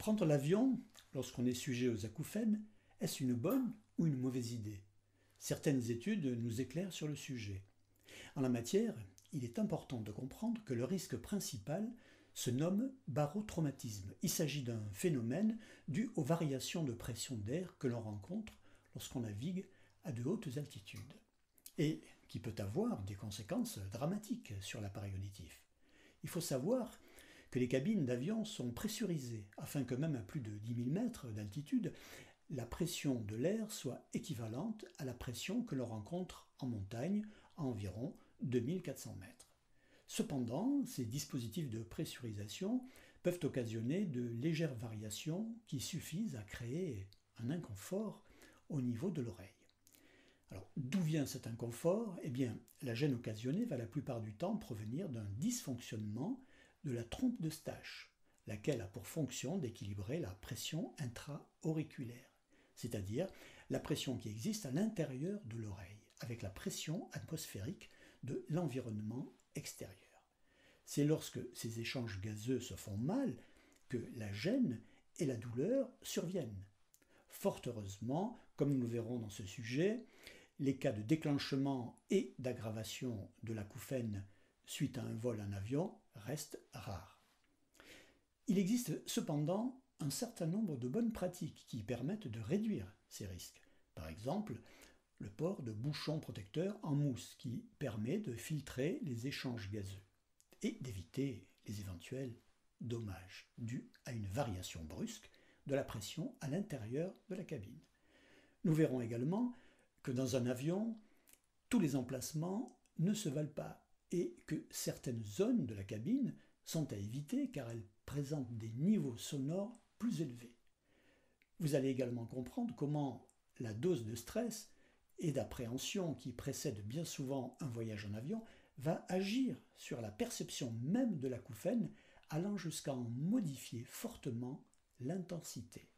Prendre l'avion, lorsqu'on est sujet aux acouphènes, est-ce une bonne ou une mauvaise idée? Certaines études nous éclairent sur le sujet. En la matière, il est important de comprendre que le risque principal se nomme barotraumatisme. Il s'agit d'un phénomène dû aux variations de pression d'air que l'on rencontre lorsqu'on navigue à de hautes altitudes et qui peut avoir des conséquences dramatiques sur l'appareil auditif. Il faut savoir que les cabines d'avion sont pressurisées afin que même à plus de 10 000 mètres d'altitude, la pression de l'air soit équivalente à la pression que l'on rencontre en montagne à environ 2400 mètres. Cependant, ces dispositifs de pressurisation peuvent occasionner de légères variations qui suffisent à créer un inconfort au niveau de l'oreille. Alors, d'où vient cet inconfort? Eh bien, la gêne occasionnée va la plupart du temps provenir d'un dysfonctionnement de la trompe de Stache, laquelle a pour fonction d'équilibrer la pression intra-auriculaire, c'est-à-dire la pression qui existe à l'intérieur de l'oreille, avec la pression atmosphérique de l'environnement extérieur. C'est lorsque ces échanges gazeux se font mal que la gêne et la douleur surviennent. Fort heureusement, comme nous le verrons dans ce sujet, les cas de déclenchement et d'aggravation de l'acouphène suite à un vol en avion restent rares. Il existe cependant un certain nombre de bonnes pratiques qui permettent de réduire ces risques. Par exemple, le port de bouchons protecteurs en mousse qui permet de filtrer les échanges gazeux et d'éviter les éventuels dommages dus à une variation brusque de la pression à l'intérieur de la cabine. Nous verrons également que dans un avion, tous les emplacements ne se valent pas et que certaines zones de la cabine sont à éviter car elles présentent des niveaux sonores plus élevés. Vous allez également comprendre comment la dose de stress et d'appréhension qui précède bien souvent un voyage en avion va agir sur la perception même de l'acouphène, allant jusqu'à en modifier fortement l'intensité.